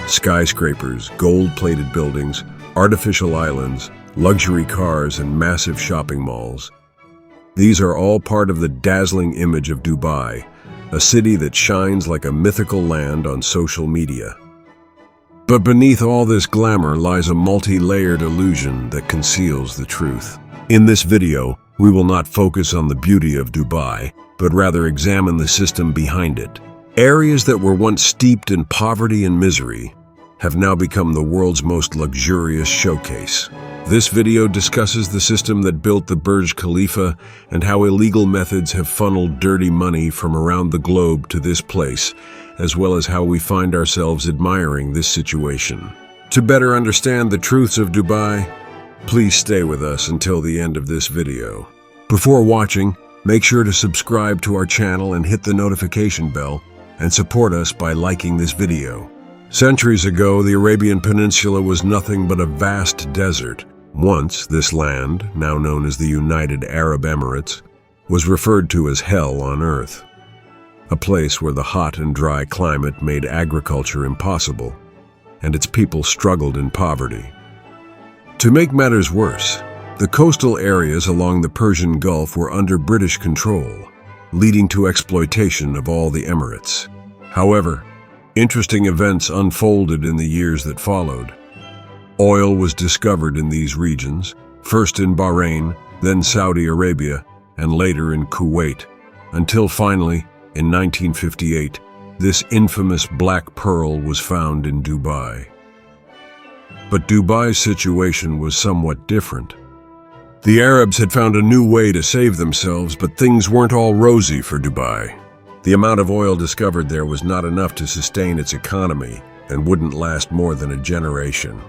Skyscrapers, gold-plated buildings, artificial islands, luxury cars, and massive shopping malls. These are all part of the dazzling image of Dubai, a city that shines like a mythical land on social media. But beneath all this glamour lies a multi-layered illusion that conceals the truth. In this video, we will not focus on the beauty of Dubai, but rather examine the system behind it. Areas that were once steeped in poverty and misery have now become the world's most luxurious showcase. This video discusses the system that built the Burj Khalifa and how illegal methods have funneled dirty money from around the globe to this place, as well as how we find ourselves admiring this situation. To better understand the truths of Dubai, please stay with us until the end of this video. Before watching, make sure to subscribe to our channel and hit the notification bell, and support us by liking this video. Centuries ago, the Arabian Peninsula was nothing but a vast desert. Once, this land, now known as the United Arab Emirates, was referred to as hell on earth. A place where the hot and dry climate made agriculture impossible, and its people struggled in poverty. To make matters worse, the coastal areas along the Persian Gulf were under British control, leading to exploitation of all the Emirates. However, interesting events unfolded in the years that followed. Oil was discovered in these regions, first in Bahrain, then Saudi Arabia, and later in Kuwait, until finally, in 1958, this infamous black pearl was found in Dubai. But Dubai's situation was somewhat different. The Arabs had found a new way to save themselves, but things weren't all rosy for Dubai. The amount of oil discovered there was not enough to sustain its economy and wouldn't last more than a generation.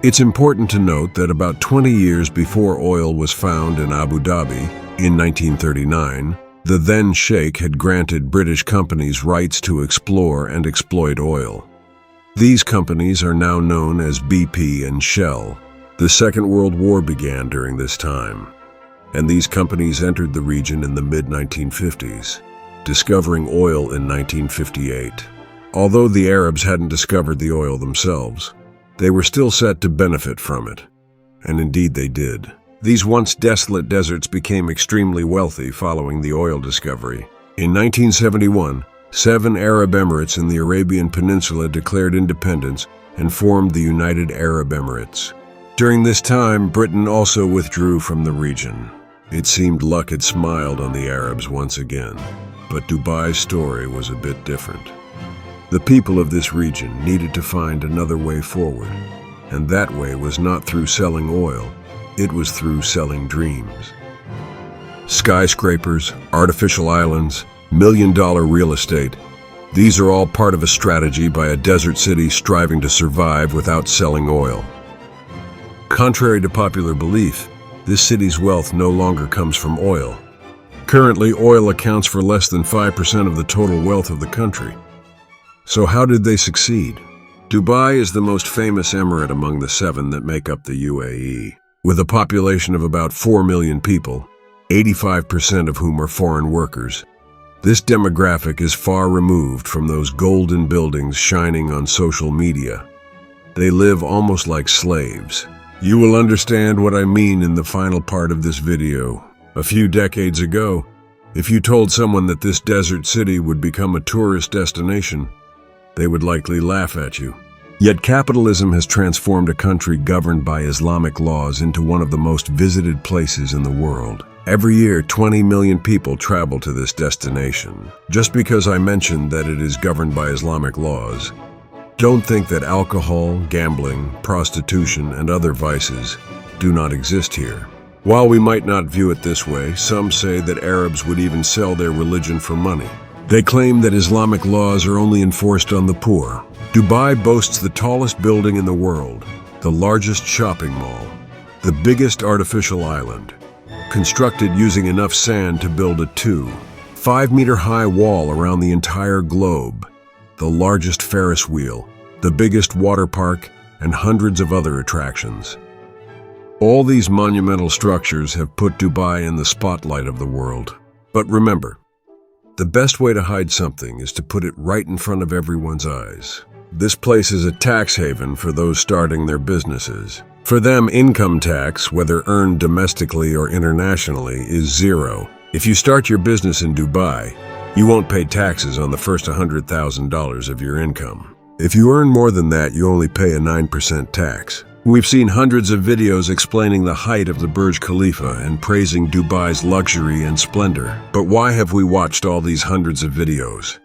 It's important to note that about 20 years before oil was found in Abu Dhabi, in 1939, the then Sheikh had granted British companies rights to explore and exploit oil. These companies are now known as BP and Shell. The Second World War began during this time, and these companies entered the region in the mid-1950s, discovering oil in 1958. Although the Arabs hadn't discovered the oil themselves, they were still set to benefit from it, and indeed they did. These once desolate deserts became extremely wealthy following the oil discovery. In 1971, 7 Arab Emirates in the Arabian Peninsula declared independence and formed the United Arab Emirates. During this time, Britain also withdrew from the region. It seemed luck had smiled on the Arabs once again, but Dubai's story was a bit different. The people of this region needed to find another way forward, and that way was not through selling oil, it was through selling dreams. Skyscrapers, artificial islands, million-dollar real estate, these are all part of a strategy by a desert city striving to survive without selling oil. Contrary to popular belief, this city's wealth no longer comes from oil. Currently, oil accounts for less than 5% of the total wealth of the country. So how did they succeed? Dubai is the most famous emirate among the 7 that make up the UAE. With a population of about 4 million people, 85% of whom are foreign workers, this demographic is far removed from those golden buildings shining on social media. They live almost like slaves. You will understand what I mean in the final part of this video. A few decades ago, if you told someone that this desert city would become a tourist destination, they would likely laugh at you. Yet capitalism has transformed a country governed by Islamic laws into one of the most visited places in the world. Every year, 20 million people travel to this destination. Just because I mentioned that it is governed by Islamic laws, don't think that alcohol, gambling, prostitution, and other vices do not exist here. While we might not view it this way, some say that Arabs would even sell their religion for money. They claim that Islamic laws are only enforced on the poor. Dubai boasts the tallest building in the world, the largest shopping mall, the biggest artificial island, constructed using enough sand to build a 5-meter-high wall around the entire globe, the largest Ferris wheel, the biggest water park, and hundreds of other attractions. All these monumental structures have put Dubai in the spotlight of the world. But remember, the best way to hide something is to put it right in front of everyone's eyes. This place is a tax haven for those starting their businesses. For them, income tax, whether earned domestically or internationally, is zero. If you start your business in Dubai, you won't pay taxes on the first $100,000 of your income. If you earn more than that, you only pay a 9% tax. We've seen hundreds of videos explaining the height of the Burj Khalifa and praising Dubai's luxury and splendor. But why have we watched all these hundreds of videos?